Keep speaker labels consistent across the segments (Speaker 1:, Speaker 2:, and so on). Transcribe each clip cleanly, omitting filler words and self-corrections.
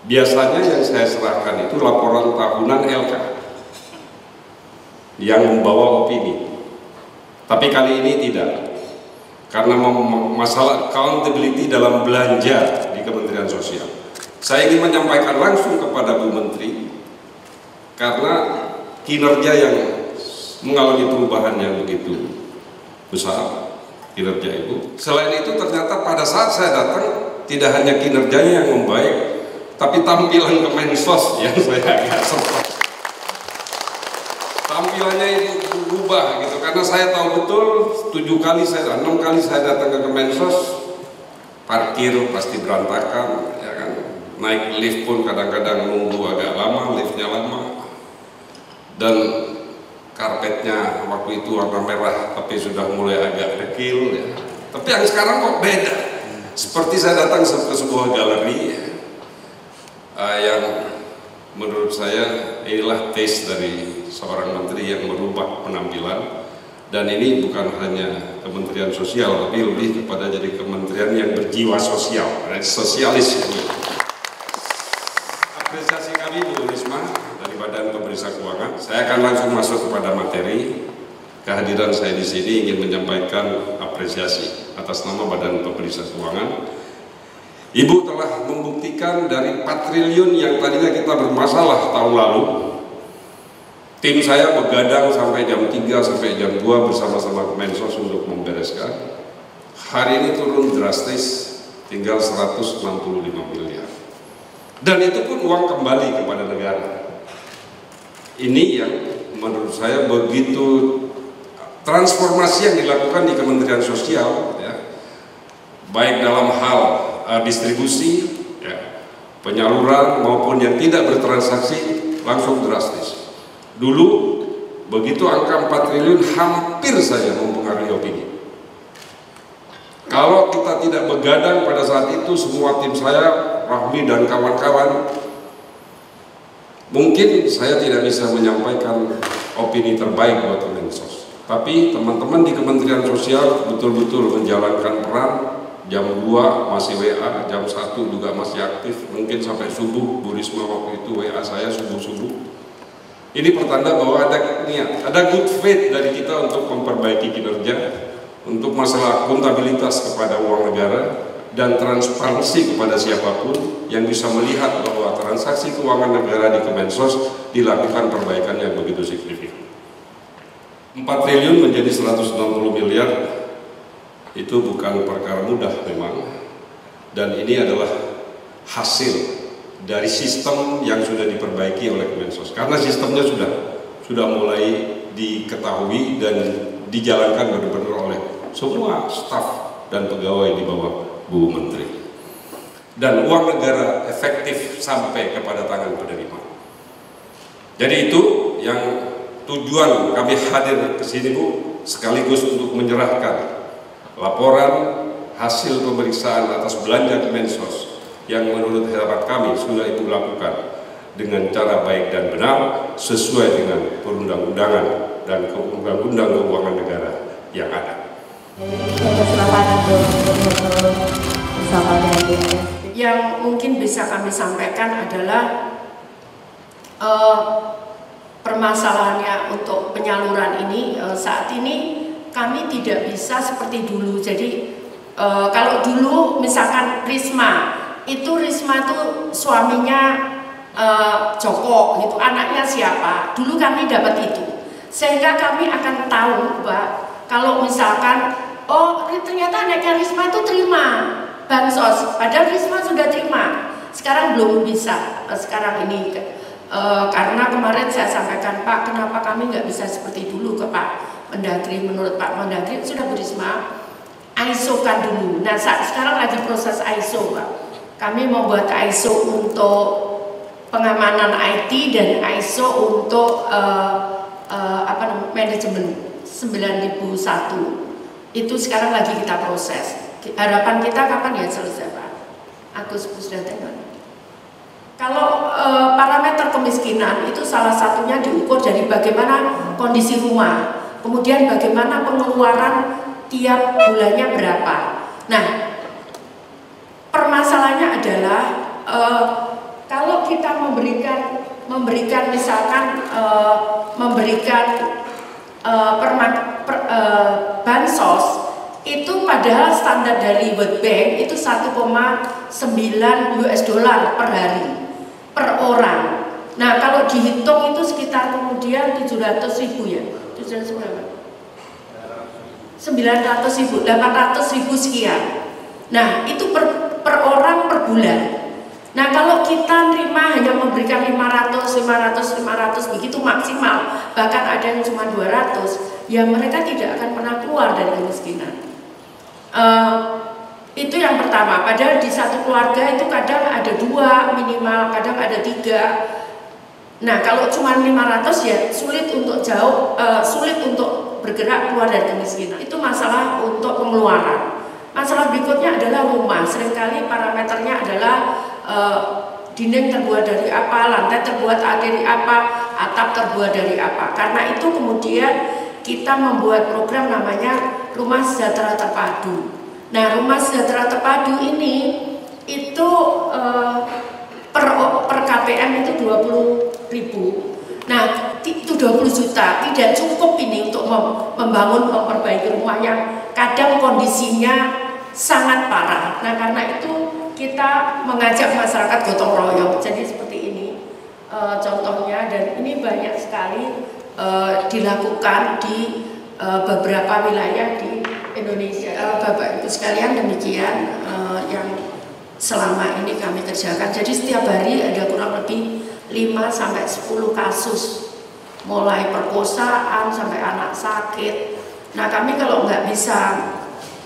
Speaker 1: biasanya yang saya serahkan itu laporan tahunan LK yang membawa opini. Tapi kali ini tidak, karena masalah accountability dalam belanja di Kementerian Sosial. Saya ingin menyampaikan langsung kepada Bu Menteri, karena kinerja yang mengalami perubahan yang begitu besar, kinerja Ibu. Selain itu ternyata pada saat saya datang, tidak hanya kinerjanya yang membaik, tapi tampilan Kemensos yang saya agak serta. Tampilannya itu berubah gitu, karena saya tahu betul 6 kali saya datang ke Kemensos, parkir pasti berantakan, ya kan? Naik lift pun kadang-kadang nunggu agak lama, liftnya lama, dan karpetnya waktu itu warna merah tapi sudah mulai agak dekil, ya. Tapi yang sekarang kok beda, seperti saya datang ke sebuah galeri, yang menurut saya inilah taste dari seorang menteri yang merubah penampilan. Dan ini bukan hanya Kementerian Sosial, tapi lebih kepada jadi kementerian yang berjiwa sosial, sosialis. Apresiasi kami Bu Risma dari Badan Pemeriksa Keuangan. Saya akan langsung masuk kepada materi. Kehadiran saya di sini ingin menyampaikan apresiasi atas nama Badan Pemeriksa Keuangan. Ibu telah membuktikan dari 4 triliun yang tadinya kita bermasalah tahun lalu. Tim saya begadang sampai jam 3 sampai jam 2 bersama-sama Kemensos untuk membereskan. Hari ini turun drastis, tinggal 165 miliar. Dan itu pun uang kembali kepada negara. Ini yang menurut saya begitu transformasi yang dilakukan di Kementerian Sosial, ya, baik dalam hal distribusi, ya, penyaluran maupun yang tidak bertransaksi, langsung drastis. Dulu begitu angka 4 triliun hampir saja mempengaruhi opini. Kalau kita tidak begadang pada saat itu, semua tim saya, Rahmi dan kawan-kawan, mungkin saya tidak bisa menyampaikan opini terbaik buat Kemensos. Tapi teman-teman di Kementerian Sosial betul-betul menjalankan peran. Jam 2 masih WA, jam 1 juga masih aktif, mungkin sampai subuh. Bu Risma waktu itu WA saya subuh-subuh. Ini pertanda bahwa ada niat, ada good faith dari kita untuk memperbaiki kinerja, untuk masalah akuntabilitas kepada uang negara, dan transparansi kepada siapapun yang bisa melihat bahwa transaksi keuangan negara di Kemensos dilakukan perbaikan yang begitu signifikan. 4 triliun menjadi 160 miliar itu bukan perkara mudah memang, dan ini adalah hasil dari sistem yang sudah diperbaiki oleh Kemensos, karena sistemnya sudah mulai diketahui dan dijalankan benar-benar oleh semua staf dan pegawai di bawah Bu Menteri, dan uang negara efektif sampai kepada tangan penerima. Jadi itu yang tujuan kami hadir ke sini Bu, sekaligus untuk menyerahkan laporan hasil pemeriksaan atas belanja Kemensos yang menurut harapan kami sudah Ibu lakukan dengan cara baik dan benar sesuai dengan perundang-undangan dan undang-undang keuangan negara yang ada.
Speaker 2: Yang mungkin bisa kami sampaikan adalah permasalahannya untuk penyaluran ini. Saat ini kami tidak bisa seperti dulu. Jadi kalau dulu misalkan Risma tuh suaminya Joko gitu, anaknya siapa, dulu kami dapat itu, sehingga kami akan tahu Mbak, kalau misalkan oh ternyata anaknya Risma itu terima bansos, padahal Risma sudah terima, sekarang belum bisa. Sekarang ini karena kemarin saya sampaikan, Pak, kenapa kami nggak bisa seperti dulu ke Pak Mendagri. Menurut Pak Mendagri sudah Bu Risma ISO kan dulu. Nah sekarang lagi proses ISO Pak. Kami membuat ISO untuk pengamanan IT dan ISO untuk manajemen 9001. Itu sekarang lagi kita proses. Harapan kita kapan ya selesai Pak? Agustus sudah tengah. Kalau parameter kemiskinan itu salah satunya diukur dari bagaimana kondisi rumah, kemudian bagaimana pengeluaran tiap bulannya berapa. Nah, permasalahannya adalah kalau kita memberikan misalkan bansos itu padahal standar dari World Bank itu 1,9 US dollar per hari per orang. Nah kalau dihitung itu sekitar kemudian 700.000 ya, 900.000, 800.000 sekian. Nah itu per orang per bulan. Nah kalau kita nerima hanya memberikan 500 begitu maksimal, bahkan ada yang cuma 200, ya mereka tidak akan pernah keluar dari kemiskinan. Itu yang pertama. Padahal di satu keluarga itu kadang ada 2 minimal, kadang ada 3. Nah kalau cuma 500 ya sulit untuk sulit untuk bergerak keluar dari kemiskinan. Itu masalah untuk pengeluaran. Masalah berikutnya adalah rumah. Seringkali parameternya adalah dinding terbuat dari apa, lantai terbuat dari apa, atap terbuat dari apa. Karena itu kemudian kita membuat program namanya Rumah Sejahtera Terpadu. Nah Rumah Sejahtera Terpadu ini itu per KPM itu 20.000. Nah itu 20 juta tidak cukup ini untuk memperbaiki rumah yang kadang kondisinya sangat parah. Nah karena itu kita mengajak masyarakat gotong royong. Jadi seperti ini contohnya, dan ini banyak sekali dilakukan di beberapa wilayah di Indonesia. Bapak Ibu sekalian, demikian yang selama ini kami kerjakan. Jadi setiap hari ada kurang lebih 5-10 kasus, mulai perkosaan sampai anak sakit. Nah kami kalau nggak bisa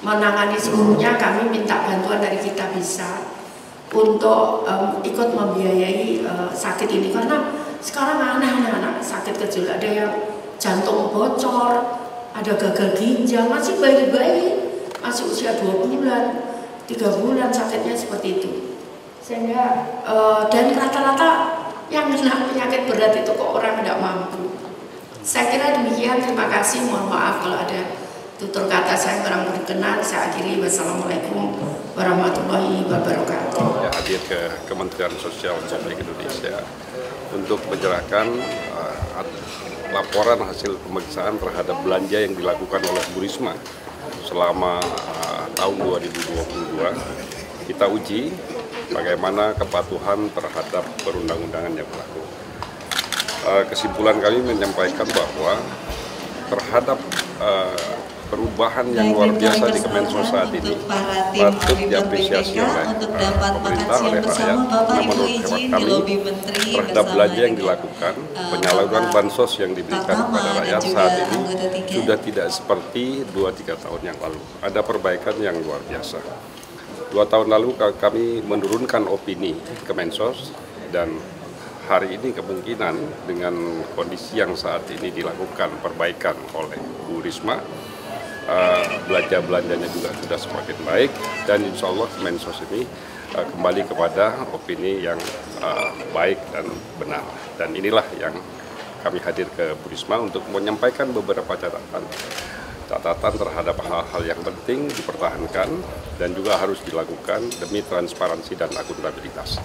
Speaker 2: menangani seluruhnya, kami minta bantuan dari Kita Bisa untuk ikut membiayai sakit ini, karena sekarang anak-anak sakit kecil, ada yang jantung bocor, ada gagal ginjal, masih bayi-bayi, masih usia 2 bulan, 3 bulan sakitnya seperti itu. Sehingga dan rata-rata yang kena penyakit berat itu kok orang tidak mampu. Saya kira demikian, terima kasih, mohon maaf kalau ada tutur kata saya kurang berkenan. Saya akhiri, wassalamualaikum warahmatullahi wabarakatuh.
Speaker 1: Hadir ke Kementerian Sosial Republik Indonesia untuk menyerahkan laporan hasil pemeriksaan terhadap belanja yang dilakukan oleh Bu Risma selama tahun 2022. Kita uji bagaimana kepatuhan terhadap perundang-undangan yang berlaku. Kesimpulan kami menyampaikan bahwa terhadap perubahan yang luar biasa di Kemensos saat ini patut diapresiasi oleh pemerintah, oleh rakyat. Namun menurut hemat kami terhadap belanja yang dilakukan, penyaluran bansos yang diberikan kepada rakyat saat ini sudah tidak seperti 2-3 tahun yang lalu. Ada perbaikan yang luar biasa. 2 tahun lalu kami menurunkan opini Kemensos, dan hari ini kemungkinan dengan kondisi yang saat ini dilakukan perbaikan oleh Bu Risma, belanja-belanjanya juga sudah semakin baik, dan insya Allah Kemensos ini kembali kepada opini yang baik dan benar. Dan inilah yang kami hadir ke Bu Risma untuk menyampaikan beberapa catatan terhadap hal-hal yang penting dipertahankan dan juga harus dilakukan demi transparansi dan akuntabilitas.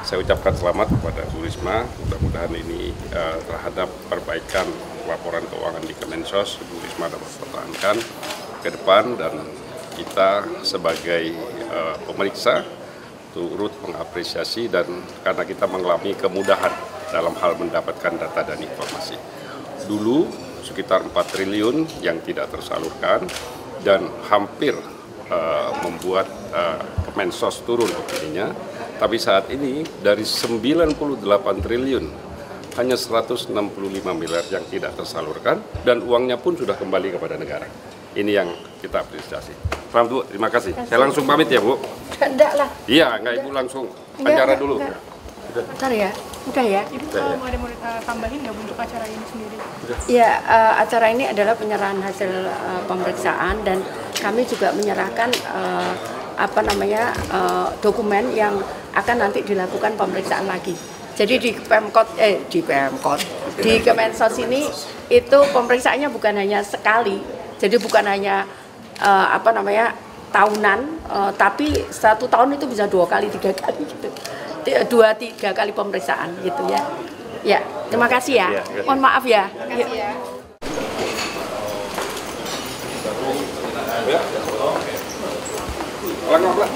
Speaker 1: Saya ucapkan selamat kepada Bu Risma, mudah-mudahan ini terhadap perbaikan laporan keuangan di Kemensos, Bu Risma dapat pertahankan ke depan, dan kita sebagai pemeriksa turut mengapresiasi, dan karena kita mengalami kemudahan dalam hal mendapatkan data dan informasi. Dulu sekitar 4 triliun yang tidak tersalurkan dan hampir membuat Kemensos turun opininya. Tapi saat ini dari 98 triliun hanya 165 miliar yang tidak tersalurkan, dan uangnya pun sudah kembali kepada negara. Ini yang kita apresiasi. Paham Bu, terima kasih. Saya langsung pamit ya Bu.
Speaker 2: Enggak lah.
Speaker 1: Iya, enggak Ibu langsung acara dulu.
Speaker 2: Bentar ya, udah ya.
Speaker 3: Ibu kalau mau ada tambahin nggak untuk acara ini sendiri?
Speaker 2: Ya, acara ini adalah penyerahan hasil pemeriksaan, dan kami juga menyerahkan dokumen yang akan nanti dilakukan pemeriksaan lagi. Jadi di Kemensos ini itu pemeriksaannya bukan hanya sekali, jadi bukan hanya tahunan, tapi 1 tahun itu bisa 2 kali 3 kali gitu. 2-3 kali pemeriksaan gitu ya. Ya, terima kasih ya. Mohon maaf ya.
Speaker 3: Terima kasih ya.
Speaker 1: Ya. Pelan-pelan.